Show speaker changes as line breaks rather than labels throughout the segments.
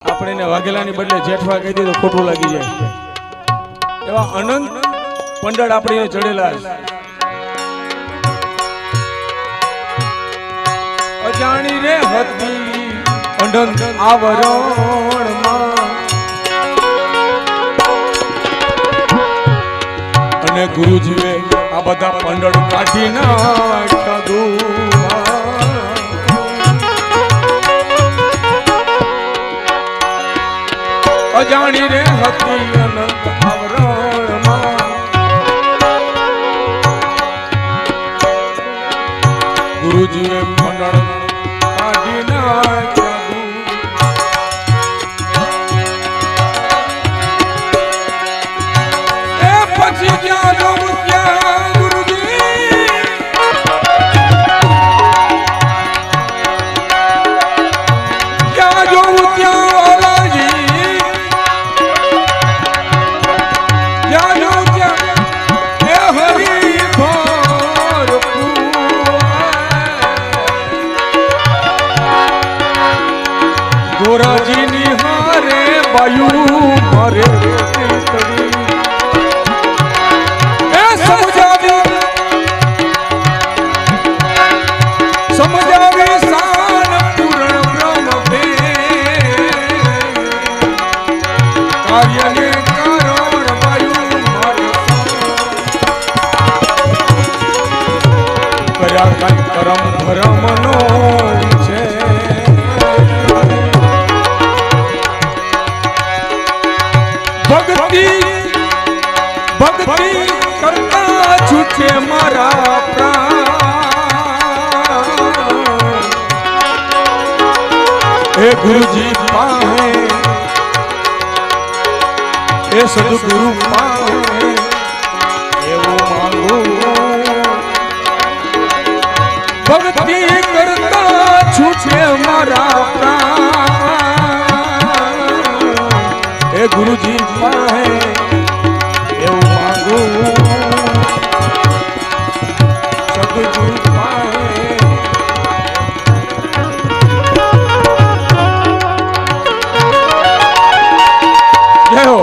આપણે એને વાઘેલાની બદલે જેઠવા કહી દીધું ખોટું લાગી જાય એવા અનંત પંડળ આપણે ચડેલા છે। અજાણી રે હતી અનંત આવરણમાં અને ગુરુજીએ આ બધા પંડળ કાઢી નાખ્યા। અજાણી રે હતી અનંત આવરણમાં ગુરુજીએ મંડળ કાઢી નાખ્યા। એ પછી ક્યાં જવું ત્યાં ગુરુજી ક્યાં જવું ત્યાં ગોરાજીની હારે બાયુ મારે એ સમજાવી સાન પૂર્ણ બ્રહ્મ ભે કાર્યને કારણ બાયુ મારે કર્યા કઈ કરમ ધર્મનો છે। ભક્તિ કરતા છૂટે મારા પ્રાણ એ ગુરુજી પાહે એ સદગુરુ પાહે એવું માંગુ। ભક્તિ કરતા છૂટે મારા પ્રાણ એ ગુરુજી પાહે એવું માંગુ સદગુરુ પાહે। જય હો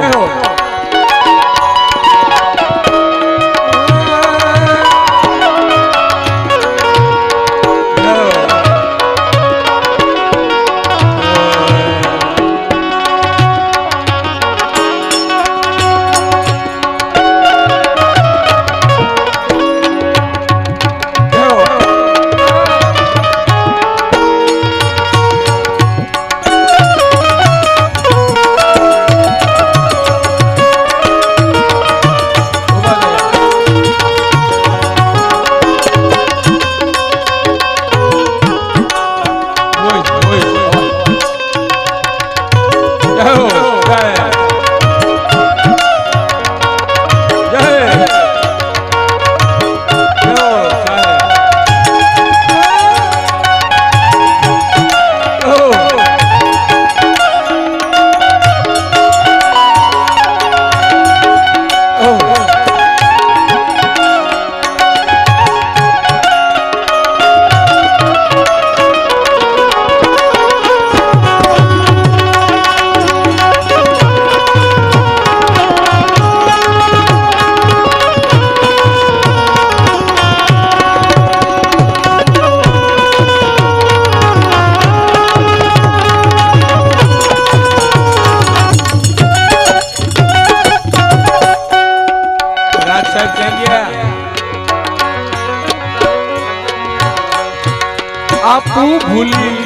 આપુ ભૂલી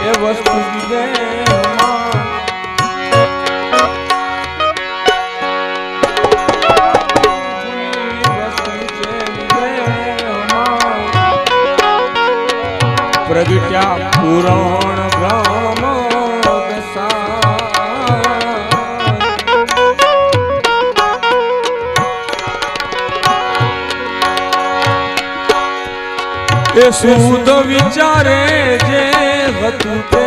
એ વસ્તુ પ્રગટ્યા પુરાણ બ્રહ્મ એ શુદ્ધ વિચારે જે હતું તે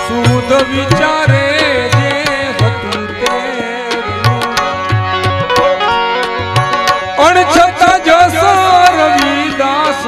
શુદ્ધ વિચારે જે હતું તે અણછતા જસ રવિદાસ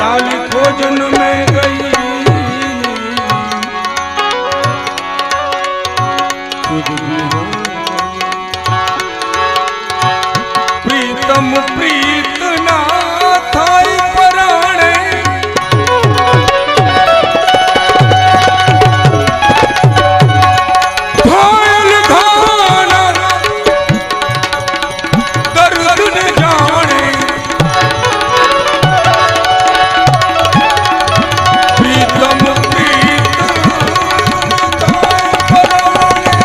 लाली खोजन में गई खुद भी हो प्रीतम प्रीत ना थाई पराणे घायल घाना दर्द न जाने प्रीतम प्रीत थाई पराणे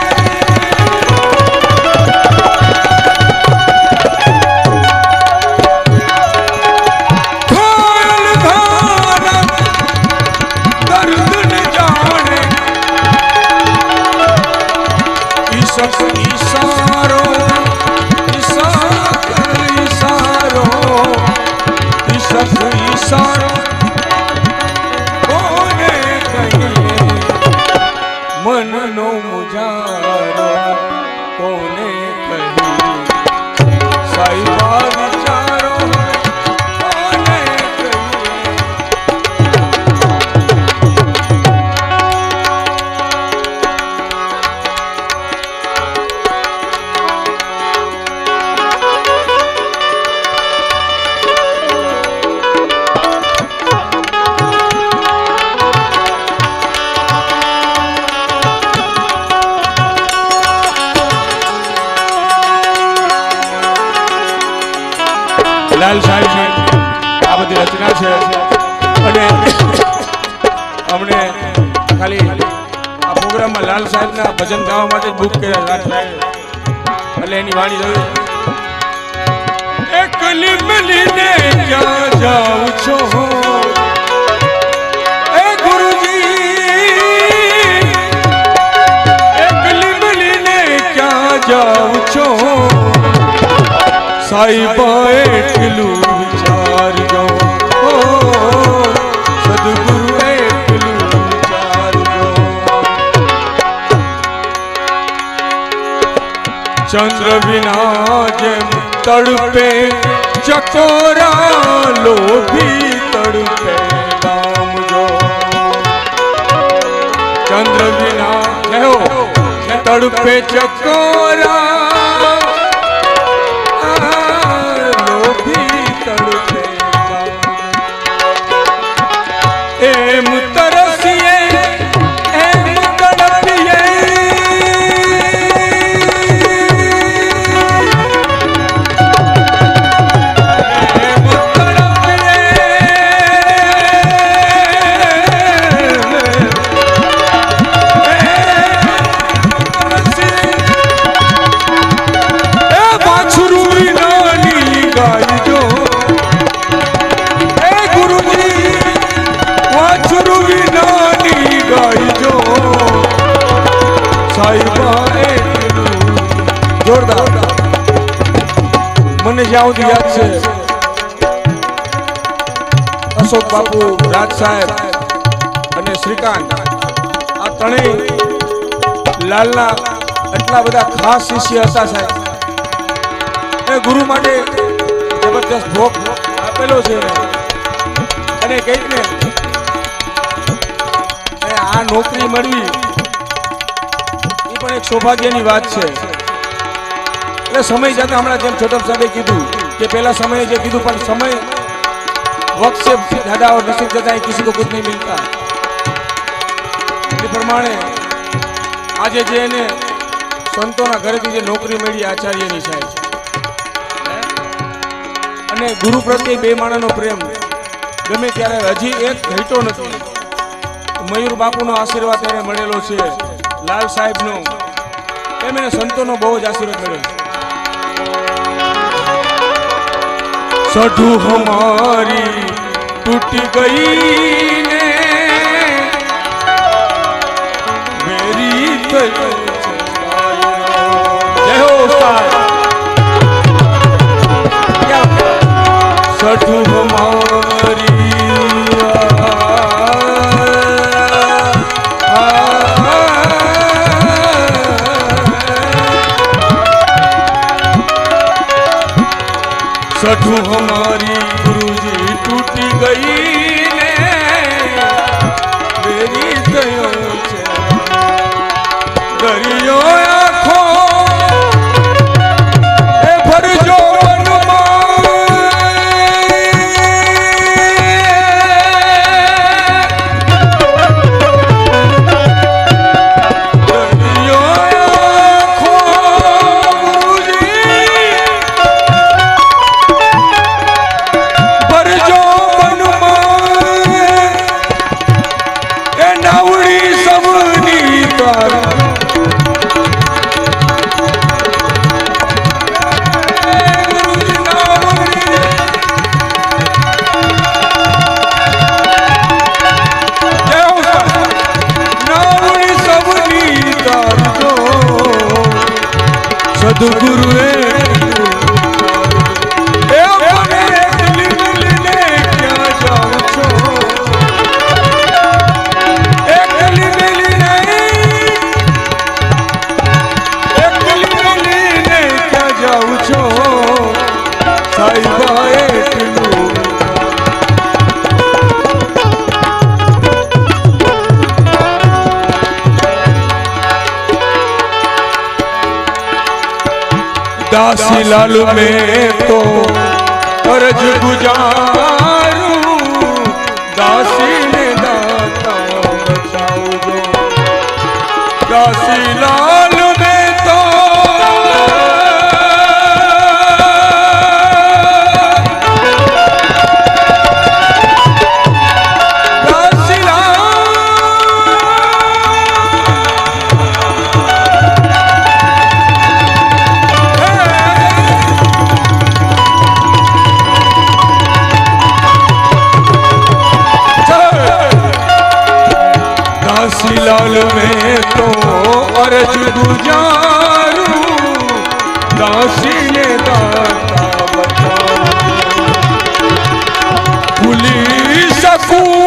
इशारो इशारो कोने कहिए मन नो मुजारो कोने कहिए साईबा विचारो कोने कहिए લાલ સાહેબ આ બધી રચના છે અને અમને ખાલી આ પ્રોગ્રામમાં લાલ સાહેબના ભજન ગાવા માટે બુક કર્યા રાત એટલે એની વાણી જોઈ એકલી મળીને ક્યાં જાઉં છો એ ગુરુજી એકલી મળીને ક્યાં જાઉં છો સાઈબા એટલું વિચારજો સદગુરુ એટલું વિચારજો ચંદ્ર વિના જેમ તડપે ચકોરા લોભી તડપે નામજો ચંદ્ર વિના તડપે ચકોરા એમ તરસીએ એમ તડપીએ એમ તડપીએ એ વાછરું નાની ગાયજો એ ગુરુજી વાછરું વિનાની ગાયજો સાઈબા એટલું જોરદાર મને જ્યાં સુધી યાદ છે અશોક બાપુ રાજ સાહેબ અને શ્રીકાંત આ ત્રણેય લાલના એટલા બધા ખાસ શિષ્ય હતા સાહેબ એ ગુરુ માટે જબરદસ્ત ભોગ આપેલો છે અને કઈક ને આ નોકરી મળવી એ પણ એક સૌભાગ્યની વાત છે એટલે સમય જતા હમણાં જેમ છોટમ સાહેબે કીધું કે પહેલા સમયે જે કીધું પણ સમય वक्त से ज्यादा और नसीब ज्यादा है किसी को कुछ नहीं मिलता એ પ્રમાણે આજે જે એને સંતોના ઘરેથી જે નોકરી મળી આચાર્યની સાહેબ અને ગુરુ પ્રત્યે બે માણસનો પ્રેમ ગમે ત્યારે હજી એક ઘટ્યો નથી મયુર બાપુનો આશીર્વાદ એને મળેલો છે લાલ સાહેબનો એમ એને સંતોનો બહુ જ આશીર્વાદ મળ્યો सठू हमारी टूट गई ने मेरी जय हो सठू हमारी सठू हमारी गुरुजी टूटी गई ને વેરી થયો છે દરિયો આખો એ ભરજો સદગુરુએ दासी लाल में तो अर्ज गुजारूं दासी ने दाता बचाओ जो दासी लाल में तो दासी लाल में तो अर्ज गुजारूं दासी ने दाता बचाओ भूली सकूं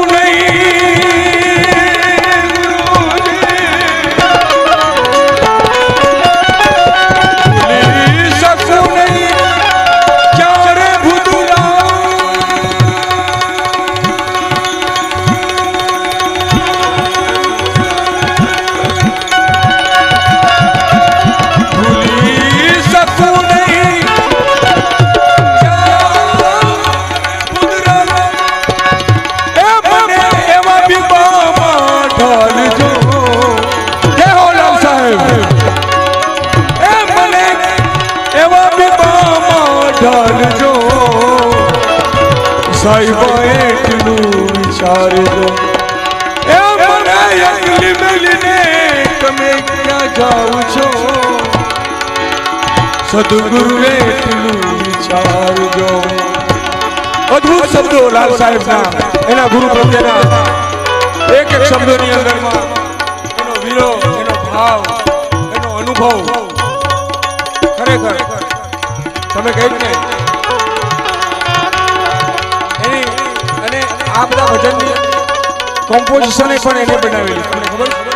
ढालजो साहिबा એટલું વિચારજો એ મને એકલી મેલીને તમે ક્યાં જાઓ છો સદગુરુ એટલું વિચારજો અદ્ભુત શબ્દો લાલ સાહેબના એના ગુરુ પ્રત્યેના એક એક શબ્દોની અંદરમાં એનો વિરો એનો ભાવ એનો અનુભવ ખરેખર તમે કહ્યું ને એની અને આ બધા ભજનની કોમ્પોઝિશન પણ એને બનાવેલી તમને ખબર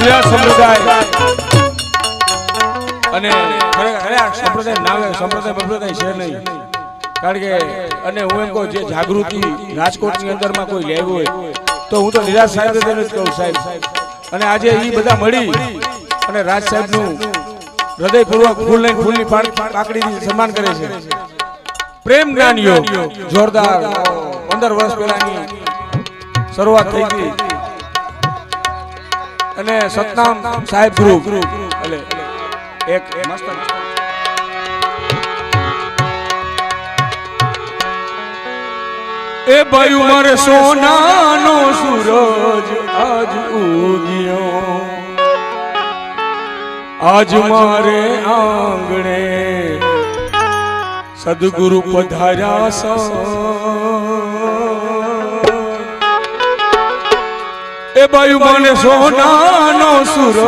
ગુજરાત સંપ્રદાય અને ખરેખર આ સંપ્રદાય નામે સંપ્રદાય છે નહીં, કારણ કે અને હું એમ કહું જે જાગૃતિ રાજકોટની અંદરમાં કોઈ લેવું હોય તો હું તો નિરાશ સાહેબ જ કહું સાહેબ. અને આજે એ બધા મળી અને રાજ સાહેબનું હૃદયપૂર્વક ફૂલની પાકડીથી સન્માન કરે છે. પ્રેમ જ્ઞાન યોગ જોરદાર 15 વર્ષ પહેલાની શરૂઆત થઈ ગઈ અને સતનામ સાહેબ ગ્રુપ એટલે એક મસ્ત એ ભાઈ મારે સોનાનો સૂરજ આજ ઉગ્યો, આજ મારે આંગણે સદગુરુ પધાર્યા એ ભાઈ મને સોનાનો સૂરજ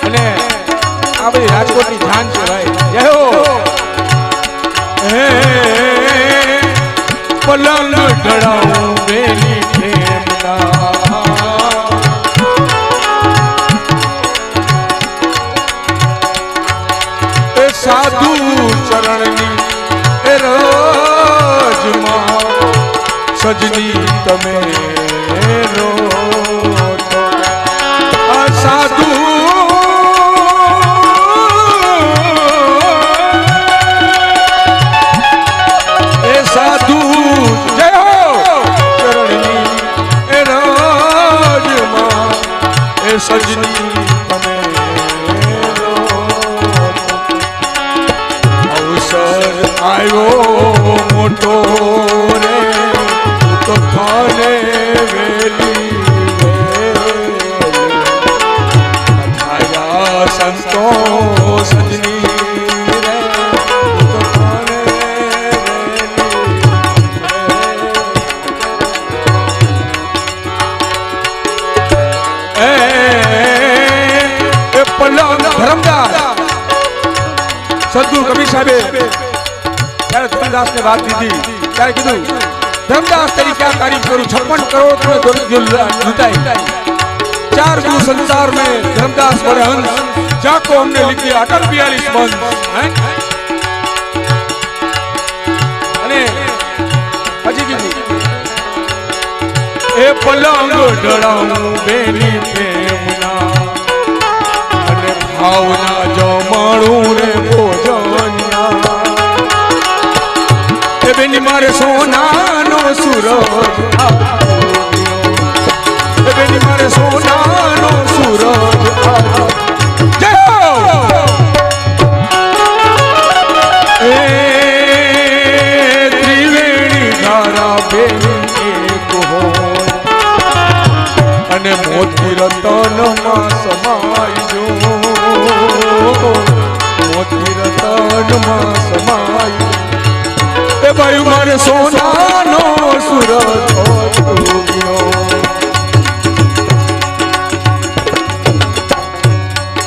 અને આ બધી રાજકોટની જાન છે ભાઈ. જય હો. હે પલંગ ઢળાવું બેની પ્રેમના એ સાધુ ચરણની એ રજમાં સજની તમે રો આ સાધુ એ સાધુ જય હો ચરણની એ રજમાં એ સજની તમે અવસર આવ્યો મોટો રે તો થાને વેલી અઠાયા સંતો સજની રે તો થાને વેલી એ પલંગ ધરમદાસ સદગુરુ કબીર સાહેબે ત્યારે ધરમદાસ ને વાત દીધી ત્યારે કીધું ધરમદાસ તરીકે આ તારીફ કરું 56 करोड़ लुटाई 4 गुरु संसार में धर्मदास बड़े हंस जाको हमने लिखी अटल 42 बंद અને હજી કીધું એ પલંગ ઢળાવું બેની પ્રેમના અને ભાવના જમાણું રે ભોજન્યા એ બેની મારે સોનાનો સૂરજ એ બેની મારે સોનાનો સૂરજ જય એ ત્રિવેણી ધારા બેની એક હોય અને મોતી રતનમાં સમાઈ જો મોતી રતનમાં સમાઈ એ ભાઈ મારે સોનાનો સૂરજ ઉગ્યો.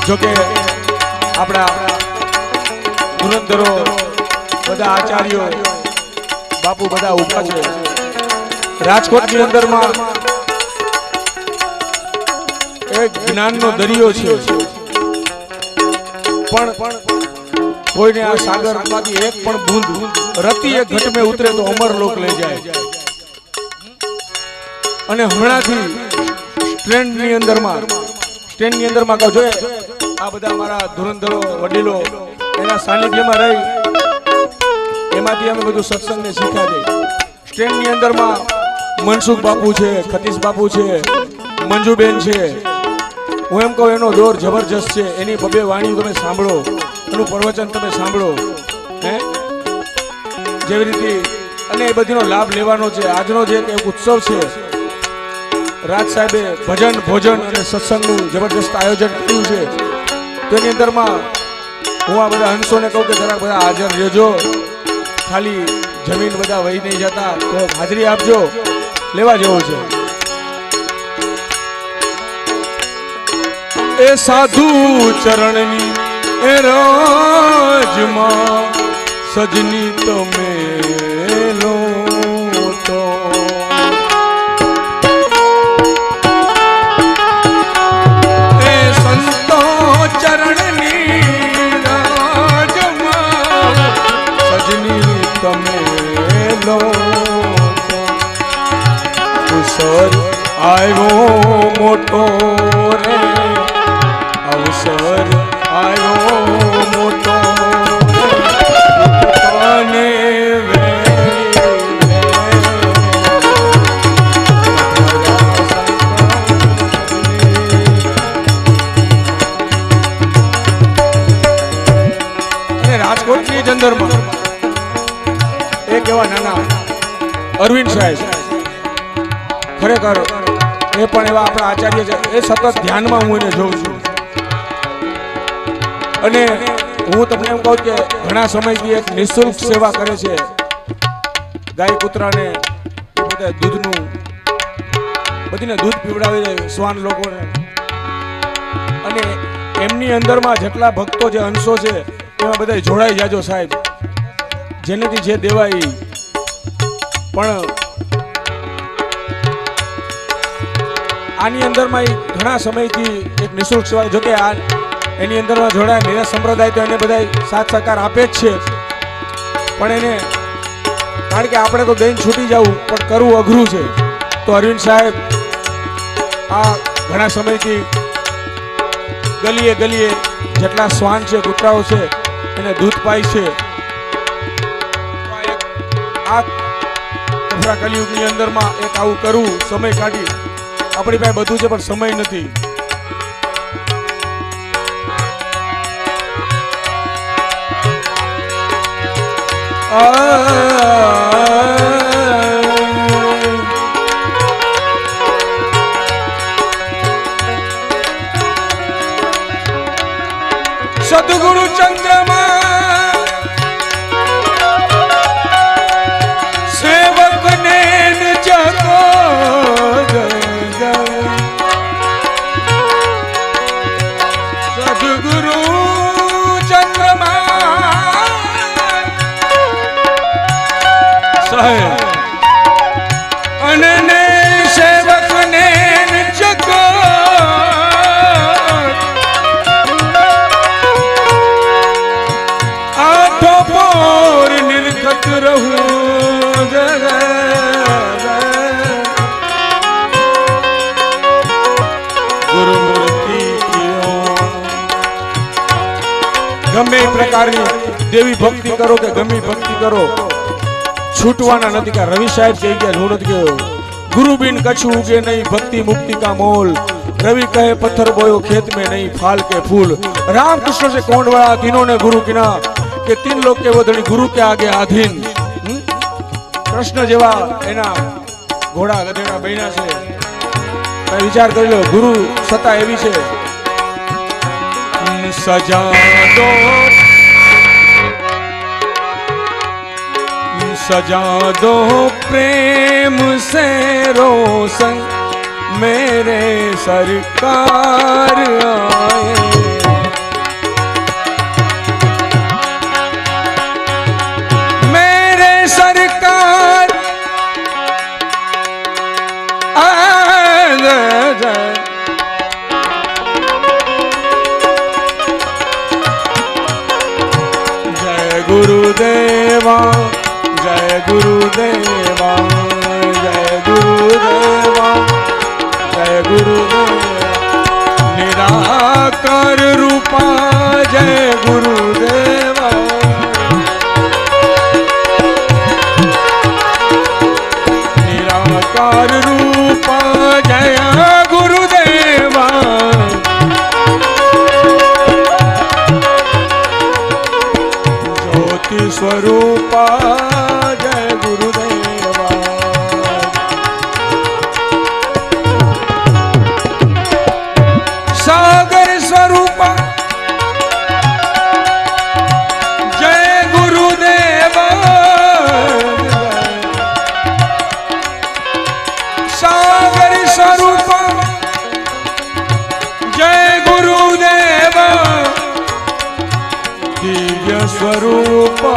જોકે આપણા ધુરંધરો બધા આચાર્યો બાપુ બધા ઉભા છે રાજકોટની અંદરમાં એક જ્ઞાનનો દરિયો છે પણ કોઈને આ સાગરમાંથી એક પણ બૂંદ રતી એક ઘટ में ઉતરે તો અમર લોક લઈ જાય. અને હમણાંથી સ્ટેન્ડની અંદરમાં કહો જોઈએ આ બધા મારા ધુરંધરો વડીલો એના સાનિધ્યમાં રહી એમાંથી અમે બધું સત્સંગને શીખ્યા છે. સ્ટેન્ડની અંદરમાં મનસુખ બાપુ છે, ખતીશ બાપુ છે, મંજુબેન છે. હું એમ કહું એનો દોર જબરજસ્ત છે. એની બબે વાણી તમે સાંભળો, એનું પ્રવચન તમે સાંભળો હે જેવી રીતે અને એ બધીનો લાભ લેવાનો છે. આજનો જે એક ઉત્સવ છે રાજ સાહેબે ભજન ભોજન અને સત્સંગનું જબરજસ્ત આયોજન કર્યું છે. તો એની અંદરમાં હું આ બધા હંસોને કહું કે જરાક બધા હાજર રહેજો. ખાલી જમીન બધા વહી નહીં જતા તો હાજરી આપજો, લેવા જેવો છે. એ સાધુ ચરણની એ રાજમાં સજની તમે લો તો એ સંતો ચરણની રાજમાં સજની તમે લો તો અવસર આવ્યો મોટો રે અવસર આવ્યો મોટો અને રાજકોટની અંદરમાં એક એવા નાના અરવિંદ સાહેબ ખરેખર એ પણ એવા આપણા આચાર્ય છે. એ સતત ધ્યાનમાં હું એને જોઉં છું અને હું તમને એમ કહું કે ઘણા સમયથી એક નિઃશુલ્ક સેવા કરે છે. ગાય કૂતરાને એ બધા દૂધનું બધીને દૂધ પીવડાવે છે શ્વાન લોકોને. અને એમની અંદરમાં જેટલા ભક્તો જે અંશો છે એમાં બધા જોડાઈ જાજો સાહેબ, જેનેથી જે દેવાય. પણ આની અંદરમાં ઘણા સમયથી એક નિઃશુલ્ક સેવા, જોકે આ એની અંદરમાં જોડાય નિરાશ સંપ્રદાય તો એને બધા સાથ સહકાર આપે જ છે. પણ એને કારણ કે આપણે તો દઈને છૂટી જવું પણ કરવું અઘરું છે. તો અરવિંદ સાહેબ આ ઘણા સમયથી ગલીએ ગલીએ જેટલા શ્વાન છે કૂતરાઓ છે એને દૂધ પાય છે. આ કફરા કલિયુગની અંદરમાં એક આવું કરવું, સમય કાઢી. આપણી પાસે બધું છે પણ સમય નથી. સદગુરુ ચંદ્રમાં સેવક ને જગો સદગુરુ ચંદ્રમાં અને સેવક ને જગો આઠો પોર નિર્ખત રહું ગુરુમૂર્તિ ગમે પ્રકારની દેવી ભક્તિ કરો કે ગમે ભક્તિ કરો, છૂટવાના નથી. કે રવિ સાહેબ કહી ગયા, હું નથી કહ્યો. ગુરુ બિન કછું ઉગે નહીં, ભક્તિ મુક્તિ કા મોલ. रवि कहे पत्थर बोयो खेत में नहीं, फाल के फूल. रामकृष्ण से कोंडवाड़ा तीनों ने गुरु किना के तीन लोग के वो धनी गुरु के आगे आधीन. कृष्ण जेवा एना घोड़ा गधेड़ा बन्या छे. विचार कर लो, गुरु सत्ता एवी छे. सजा दो सजा दो प्रेम से रोशन मेरे सरकार आए. मेरे सरकार जय गुरुदेवा जय गुरुदेवा जय गुरुदेवा जय गुरुदेवा. निराकार रूपा जय गुरुदेवा. निराकार रूपा जय गुरुदेवा. ज्योति स्वरूपा जय गुरुदेवा. सागर स्वरूपा जय गुरुदेवा. सागर स्वरूपा जय गुरुदेवा. दिव्य स्वरूपा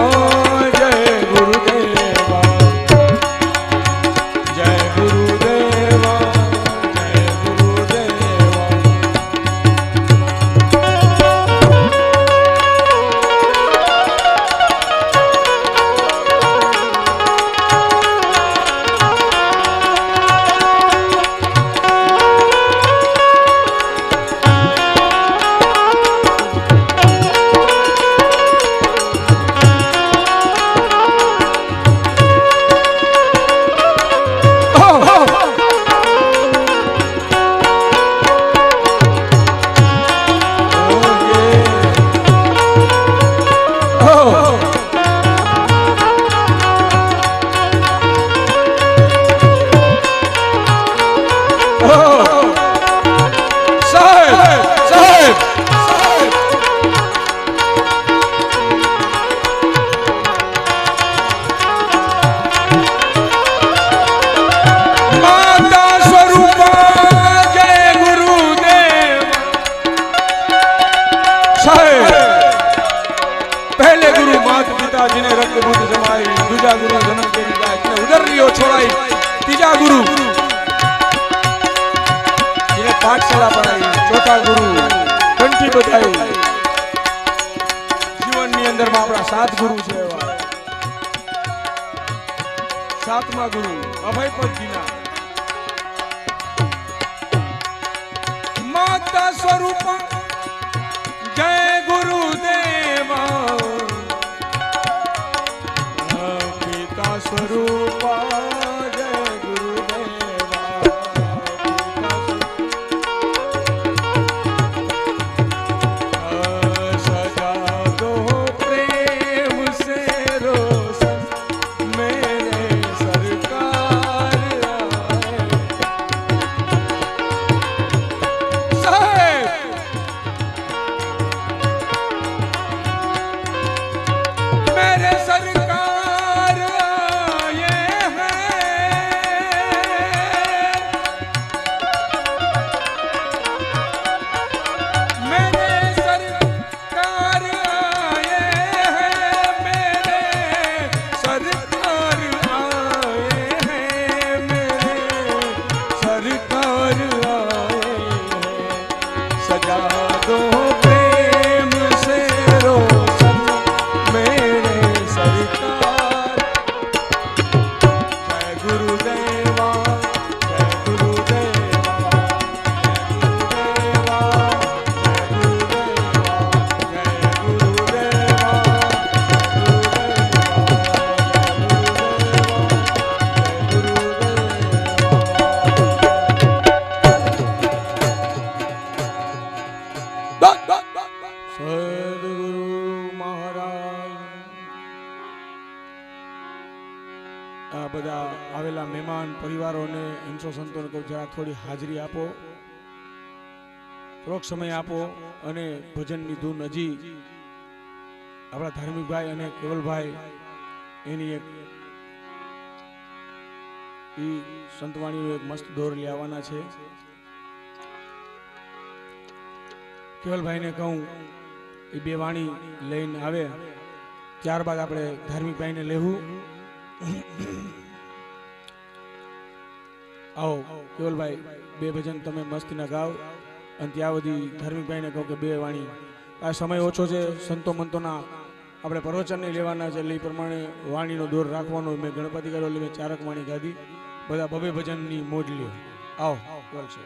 पहले गुरु मात पिता जिन्हें रक्त बुद्ध जमाई, दूजा गुरु जन्म तेरी गाय जिन्हें उधर लियो छोड़ाई, तीजा गुरु जिन्हें पाठशाला पढ़ाई, चौथा गुरु कंठी बजाई। जीवन ની અંદર માં આપણા સાત ગુરુ છે એવા સાતમા ગુરુ અભય પદજીના માતા સ્વરૂપ जय गुरुदेवा पिता स्वरूपा जय गुरुदेवा सजा दो प्रेम से रोशन मेरे सरकार બધા આવેલા મહેમાન પરિવારોને અંશો સંતોને કહું જરા થોડી હાજરી આપો, થોડોક સમય આપો અને ભજનની ધૂન હજી આપણા ધાર્મિકભાઈ અને કેવલભાઈ એની એક સંતવાણીનું એક મસ્ત દોર લેવાના છે. કેવલભાઈને કહું એ બે વાણી લઈને આવે ત્યારબાદ આપણે ધાર્મિકભાઈને લેવું. આવો કેવલભાઈ બે ભજન તમે મસ્તીના ગાવ અને ત્યાં બધી ધાર્મિકભાઈને કહો કે બે વાણી. આ સમય ઓછો છે, સંતો મંતોના આપણે પ્રવચન નહીં લેવાના છે એટલે એ પ્રમાણે વાણીનો દોર રાખવાનો. મેં ગણપતિ કર્યો એટલે મેં ચારક વાણી ગાધી. બધા બબે ભજનની મોજ લ્યો. આવો કેવલ છે.